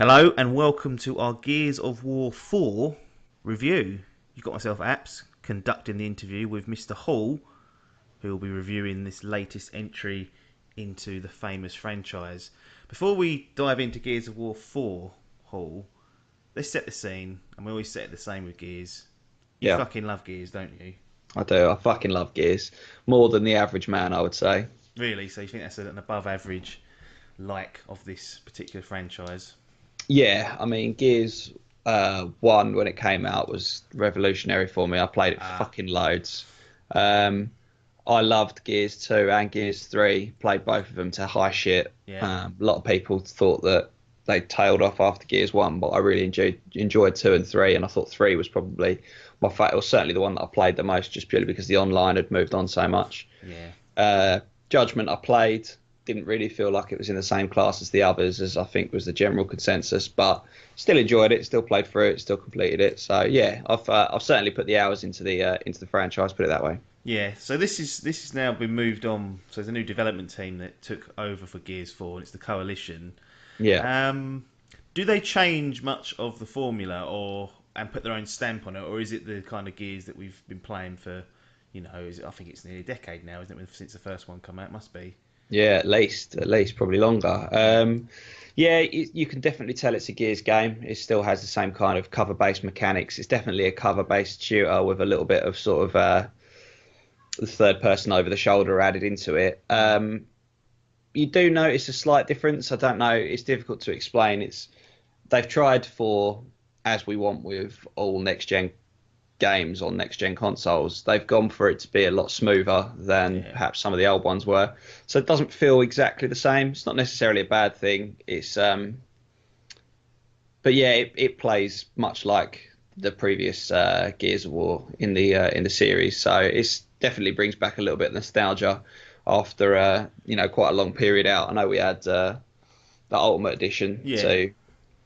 Hello and welcome to our Gears of War 4 review. You've got myself, Apps, conducting the interview with Mr. Hall, who will be reviewing this latest entry into the famous franchise. Before we dive into Gears of War 4, Hall, let's set the scene, and we always set it the same with Gears. You Yeah, fucking love Gears, don't you? I do. I fucking love Gears. More than the average man, I would say. Really? So you think that's an above average like of this particular franchise? Yeah, I mean, Gears 1, when it came out, was revolutionary for me. I played it Ah, fucking loads. Um, I loved Gears 2 and Gears 3, played both of them to high shit. yeah. A lot of people thought that they tailed off after Gears 1, but I really enjoyed 2 and 3, and I thought 3 was probably my favorite, or certainly the one that I played the most, just purely because the online had moved on so much. Yeah. Judgment I played didn't really feel like it was in the same class as the others, as I think was the general consensus. But still enjoyed it, still played through it, still completed it. So yeah, I've certainly put the hours into the franchise. Put it that way. Yeah, so this has now been moved on. So there's a new development team that took over for Gears 4, and it's the Coalition. Yeah. Um, do they change much of the formula, or and put their own stamp on it, or is it the kind of Gears that we've been playing for? I think it's nearly a decade now, isn't it? Since the first one came out, must be. Yeah, at least, probably longer. Yeah. Yeah, you can definitely tell it's a Gears game. It still has the same kind of cover-based mechanics. It's definitely a cover-based shooter with a little bit of sort of the third person over the shoulder added into it. Mm. You do notice a slight difference. I don't know. It's difficult to explain. It's they've tried for, as we want with all next gen games on next gen consoles, they've gone for it to be a lot smoother than Yeah. perhaps some of the old ones were. So it doesn't feel exactly the same. It's not necessarily a bad thing. But yeah, it plays much like the previous Gears of War in the series. So it's definitely brings back a little bit of nostalgia after quite a long period out. I know we had the Ultimate Edition Yeah.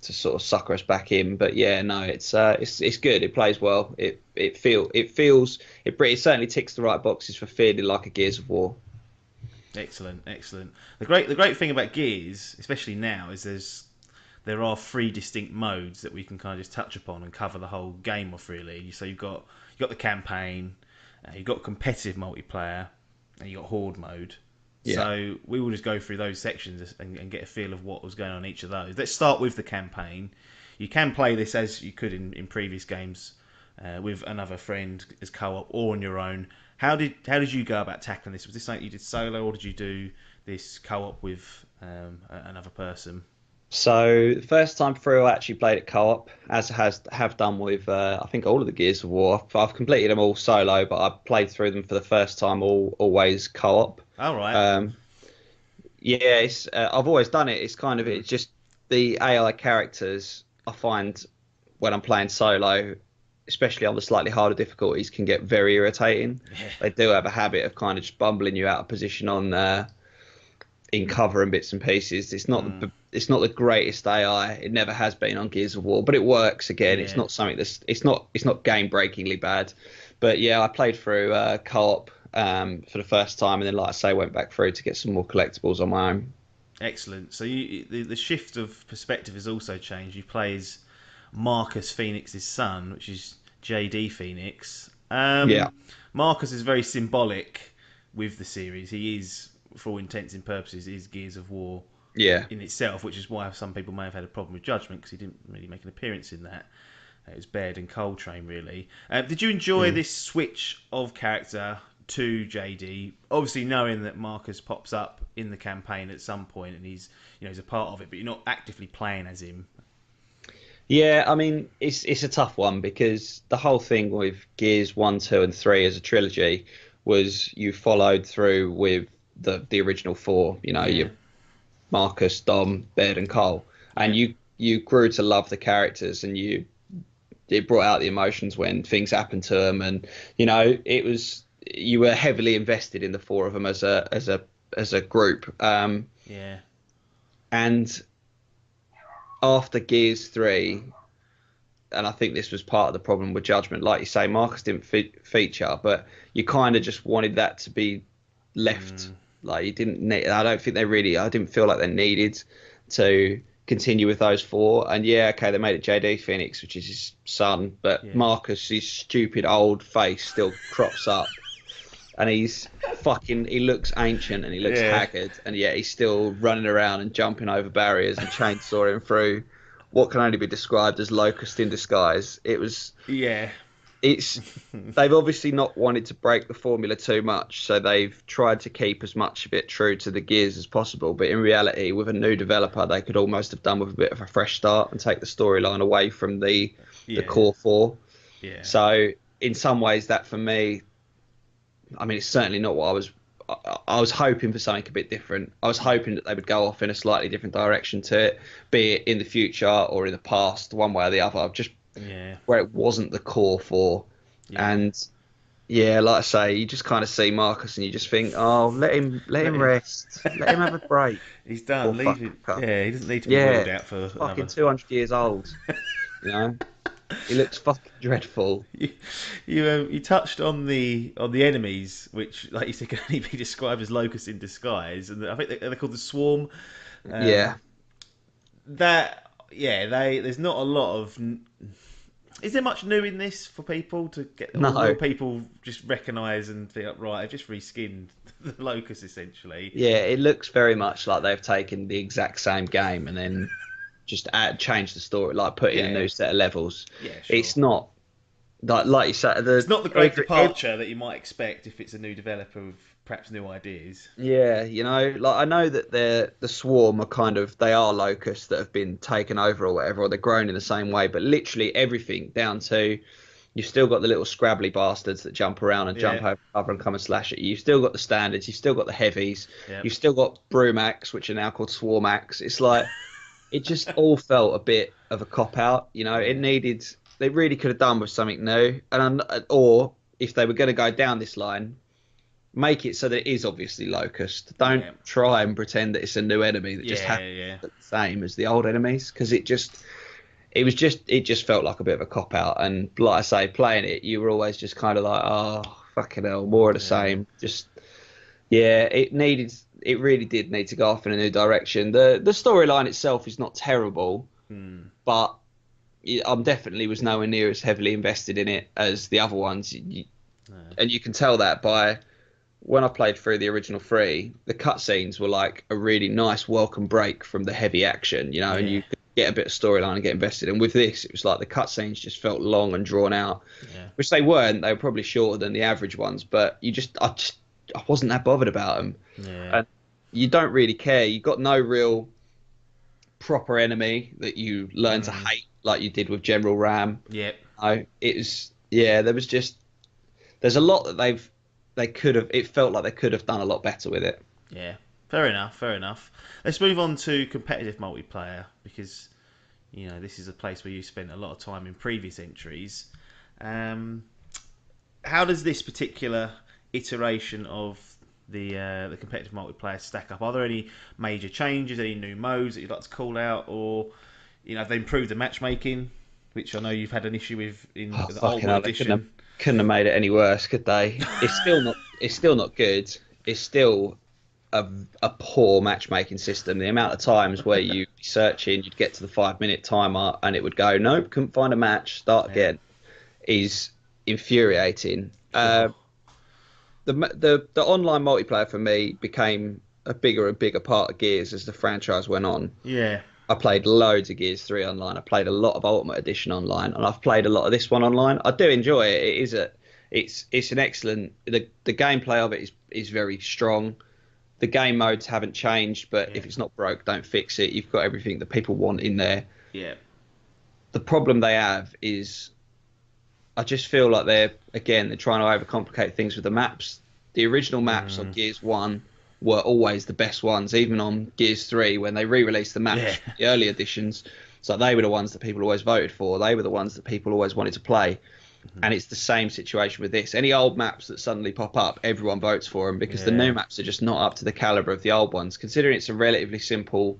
to sort of sucker us back in. But yeah, no, it's good. It plays well. It certainly ticks the right boxes for feeling like a Gears of War. Excellent, excellent. The great thing about Gears, especially now, is there are three distinct modes that we can kind of just touch upon and cover the whole game off really. So you've got the campaign, you've got competitive multiplayer, and you've got horde mode. Yeah, So we will just go through those sections and get a feel of what was going on in each of those. Let's start with the campaign. You can play this as you could in previous games with another friend as co-op or on your own. How did you go about tackling this? Was this something you did solo, or did you do this co-op with another person? so the first time through, I actually played it co-op, as have done with I think all of the Gears of War. I've completed them all solo, but I played through them for the first time all always co-op. All right. Um, yeah, I've always done it. It's just the AI characters I find when I'm playing solo, especially on the slightly harder difficulties, can get very irritating. Yeah. They do have a habit of kind of just bumbling you out of position on in cover and bits and pieces. Mm, It's not the greatest AI. It never has been on Gears of War, but it works. Again, it's yeah. not something that's it's not game breakingly bad. But yeah, I played through co-op for the first time, and then like I say, went back through to get some more collectibles on my own. Excellent. So the shift of perspective has also changed. You play as Marcus Phoenix's son, which is JD Phoenix. Yeah, Marcus is very symbolic with the series. He is, for all intents and purposes, is Gears of War yeah. in itself, which is why some people may have had a problem with Judgment because he didn't really make an appearance in that. It was Baird and Coltrane, really. Did you enjoy Mm. this switch of character to JD? Obviously, knowing that Marcus pops up in the campaign at some point and he's a part of it, but you're not actively playing as him. Yeah, I mean, it's a tough one because the whole thing with Gears 1, 2, and 3 as a trilogy was you followed through with the original four, Yeah, your Marcus, Dom, Baird, and Cole, yeah, and you grew to love the characters, and it brought out the emotions when things happened to them, and it was you were heavily invested in the four of them as a group, yeah. and after Gears 3, and I think this was part of the problem with Judgment. Like you say, Marcus didn't feature, but you kind of just wanted that to be left. Mm, Like you didn't need. I don't think they really. I didn't feel like they needed to. continue with those four. And yeah, okay, they made it JD Phoenix, which is his son, but Yeah. Marcus, his stupid old face still crops up, and he looks ancient and he looks Yeah. haggard, and yet he's still running around and jumping over barriers and chainsawing through what can only be described as locust in disguise. Yeah. It's they've obviously not wanted to break the formula too much, so they've tried to keep as much of it true to the Gears as possible. But in reality, with a new developer, they could almost have done with a bit of a fresh start and take the storyline away from the Yeah. core four. Yeah. So in some ways, that for me, I mean, it's certainly not what I was. I was hoping for something a bit different. I was hoping that they would go off in a slightly different direction to it, be it in the future or in the past, one way or the other. Just Yeah. where it wasn't the core four. Yeah. And yeah, like I say, you just kind of see Marcus and you just think, oh, let him rest, let him have a break. He's Poor done. Leave it. fucker. Yeah, he doesn't need to be Yeah, wheeled out for fucking another. 200 years old. You know, he looks fucking dreadful. You, you touched on the enemies, which, like you said, can only be described as locusts in disguise, and I think they're called the swarm. Yeah, Um, that yeah, there's not a lot of. Is there much new in this for people to get, or will no, people just recognise and think, right, I've just reskinned the locust essentially? yeah, it looks very much like they've taken the exact same game and then just changed the story, like put in a Yeah, new set of levels. yeah, sure. It's not like you said, It's not the great departure that you might expect if it's a new developer with perhaps new ideas. yeah, like I know that the swarm are kind of they are locusts that have been taken over or whatever, or they're grown in the same way, but literally everything down to you've still got the little scrabbly bastards that jump around and Yeah, jump over cover and come and slash at you. You've still got the standards, you've still got the heavies, yeah, you've still got Brumax, which are now called Swarmax. It's like it just all felt a bit of a cop out. It yeah, needed they really could have done with something new, or if they were going to go down this line, make it so that it is obviously Locust. Don't yeah, try and pretend that it's a new enemy that just yeah, happens yeah, to look the same as the old enemies, because it just felt like a bit of a cop out. And like I say, playing it, you were always just kind of like, oh fucking hell, more of the yeah, same. Just yeah, it really did need to go off in a new direction. The storyline itself is not terrible, mm, but I'm definitely was nowhere near as heavily invested in it as the other ones. yeah, And you can tell that by when I played through the original three, the cutscenes were like a really nice welcome break from the heavy action, and yeah, you could get a bit of storyline and get invested. And with this, it was like the cutscenes just felt long and drawn out, yeah, which they weren't. They were probably shorter than the average ones, but I wasn't that bothered about them. yeah, And you don't really care. You got no real proper enemy that you learn to mm, hate like you did with General Ram. yeah, No, yeah, there's a lot that they could have. It felt like they could have done a lot better with it. yeah. Fair enough, fair enough. Let's move on to competitive multiplayer because this is a place where you spent a lot of time in previous entries. Um, how does this particular iteration of the competitive multiplayer stack up? Are there any major changes, any new modes that you'd like to call out, or have they improved the matchmaking, which I know you've had an issue with in Oh the fucking Ultimate hell! They Edition? couldn't have made it any worse, could they? It's still not. It's still not good. It's still a poor matchmaking system. The amount of times where you be searching, you'd get to the 5 minute timer, and it would go, nope, couldn't find a match. Start Yeah, again. Is infuriating. sure. The online multiplayer for me became a bigger and bigger part of Gears as the franchise went on. Yeah, I played loads of Gears 3 online. I played a lot of Ultimate Edition online, and I've played a lot of this one online. I do enjoy it. It's an excellent. The gameplay of it is very strong. The game modes haven't changed, but yeah, if it's not broke, don't fix it. You've got everything that people want in there. yeah, The problem they have is I just feel like they're trying to overcomplicate things with the maps. The original maps on mm, Gears 1 were always the best ones, even on Gears 3 when they re-released the yeah, maps, the early editions. So they were the ones that people always voted for. They were the ones that people always wanted to play. mhm, And it's the same situation with this. Any old maps that suddenly pop up, everyone votes for them because the new yeah, maps are just not up to the caliber of the old ones. Considering it's a relatively simple,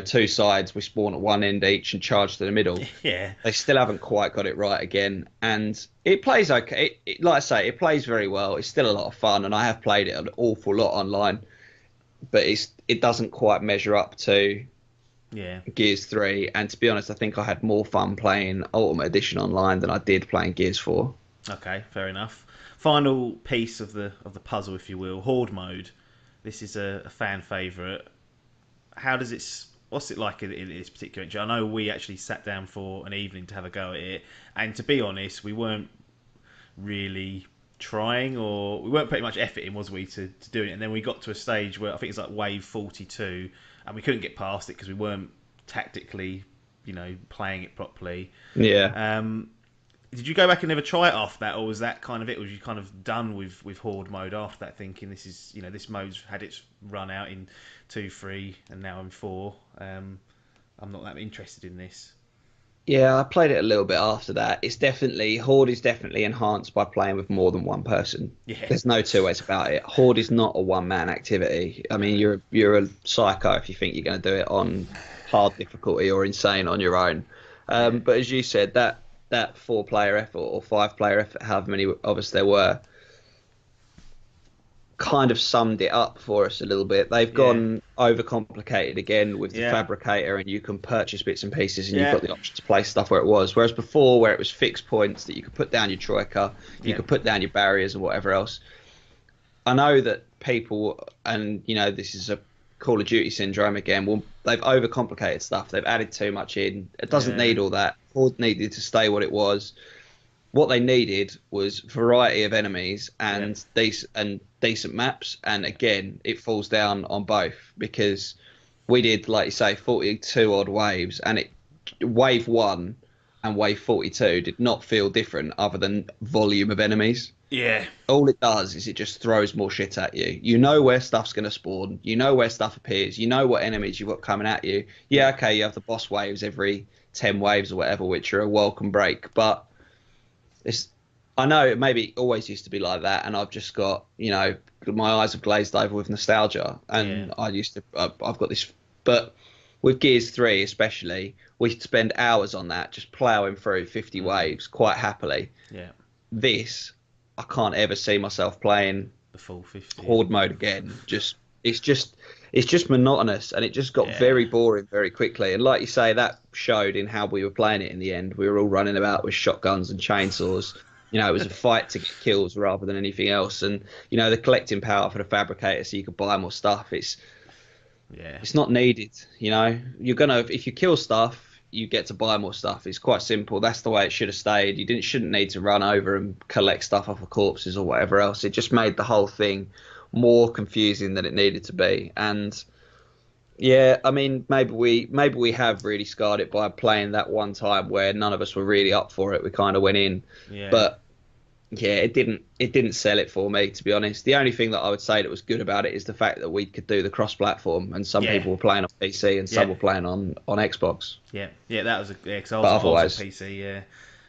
two sides, we spawn at one end each and charge to the middle. yeah, They still haven't quite got it right again, and it plays okay. Like I say, it plays very well. It's still a lot of fun, and I have played it an awful lot online, but it doesn't quite measure up to Yeah. Gears 3, and to be honest, I think I had more fun playing Ultimate Edition online than I did playing Gears 4. Okay, fair enough. Final piece of the puzzle, if you will, horde mode. This is a fan favourite. How does it? What's it like in this particular entry? I know we actually sat down for an evening to have a go at it, and to be honest, we weren't really trying, or we weren't putting much effort in, was we, to doing it? And then we got to a stage where I think it's like wave 42, and we couldn't get past it because we weren't tactically, playing it properly. Yeah. Um, did you go back and never try it after that, or was that kind of it? Was you kind of done with horde mode after that, thinking this is, this mode's had its run out in 2, 3, and now in 4? I'm not that interested in this. Yeah, I played it a little bit after that. It's definitely Horde is definitely enhanced by playing with more than one person. Yeah, There's no two ways about it. Horde is not a one man activity. I no, mean, you're a psycho if you think you're going to do it on hard difficulty or insane on your own. yeah, But as you said, that four-player effort or five-player effort, however many of us there were, kind of summed it up for us a little bit. They've yeah, gone overcomplicated again with the yeah, fabricator, and you can purchase bits and pieces, and you've yeah, got the option to place stuff where it was. Whereas before, where it was fixed points that you could put down your troika, you yeah, could put down your barriers and whatever else. I know that people, and this is a Call of Duty syndrome again. Well, they've overcomplicated stuff. They've added too much in. It doesn't yeah, need all that. Horde needed to stay what it was. What they needed was variety of enemies yeah, and decent maps. And again, it falls down on both because we did, like you say, 42 odd waves, and wave one and wave 42 did not feel different other than volume of enemies. yeah, All it does is it just throws more shit at you. You know where stuff's going to spawn. You know where stuff appears. You know what enemies you've got coming at you. Yeah, yeah, okay, you have the boss waves every 10 waves or whatever, which are a welcome break, but it's I know it maybe always used to be like that, and I've just got my eyes have glazed over with nostalgia, yeah, and I've got this, but with Gears 3 especially, we spend hours on that just ploughing through 50 mm, waves quite happily. yeah. This I can't ever see myself playing The full 50. horde mode again. It's just monotonous, and it just got Yeah, very boring very quickly. And like you say, that showed in how we were playing it in the end. We were all running about with shotguns and chainsaws. It was a fight to get kills rather than anything else. And the collecting power for the fabricator, so you could buy more stuff. yeah, It's not needed. You're gonna if you kill stuff, you get to buy more stuff. It's quite simple. That's the way it should have stayed. You shouldn't need to run over and collect stuff off of corpses or whatever else. It just made the whole thing more confusing than it needed to be. And yeah, I mean, maybe we have really scarred it by playing that one time where none of us were really up for it. We kind of went in, yeah, but yeah, it didn't sell it for me, to be honest. The only thing that I would say that was good about it is the fact that we could do the cross-platform, and some yeah, people were playing on PC and yeah, some were playing on Xbox. yeah, yeah. That was because But I was on otherwise, PC. Yeah,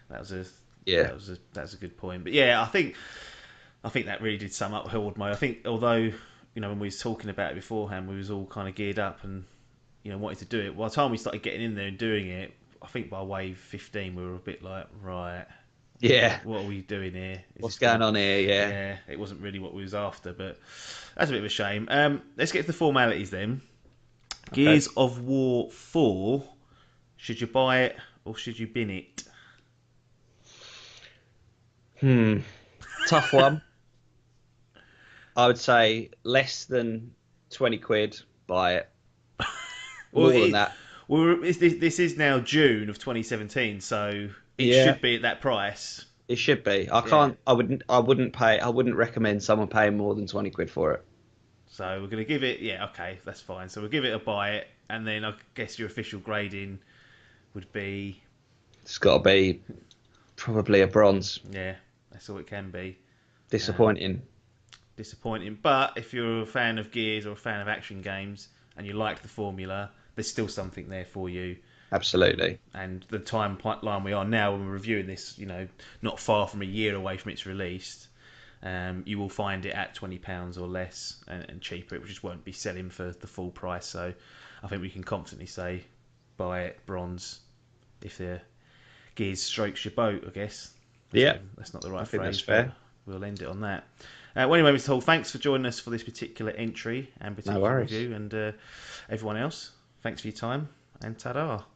that was a yeah, that's a good point. But yeah, I think that really did sum up horde mode. I think although when we was talking about it beforehand, we was all kind of geared up and wanted to do it. By the time we started getting in there and doing it, I think by wave 15 we were a bit like, right, yeah. what are we doing here? Is What's this going gonna? on here? Yeah, Yeah, it wasn't really what we was after, but that's a bit of a shame. Let's get to the formalities then. okay. Gears of War 4. Should you buy it or should you bin it? Hmm, tough one. I would say less than 20 quid, buy it. Well, More than that, this is now June of 2017, so it yeah, should be at that price. it should be. I Yeah. can't. I wouldn't recommend someone paying more than 20 quid for it. So we're going to give it, yeah, okay, that's fine. So we'll give it a buy it, and then I guess your official grading would be, It's got to be probably a bronze. yeah, that's all it can be. Um, Disappointing. Disappointing. But if you're a fan of Gears or a fan of action games and you like the formula, there's still something there for you. Absolutely. And the timeline we are now, when we're reviewing this, not far from a year away from its release, you will find it at £20 or less and cheaper. It just won't be selling for the full price. So I think we can confidently say buy it bronze if the Gears strokes your boat, I guess. So Yeah, that's not the I right think that's phrase, but fair. we'll end it on that. Well, anyway, Mr. Hall, thanks for joining us for this particular entry and No particular worries. review. And everyone else, thanks for your time. and ta-da.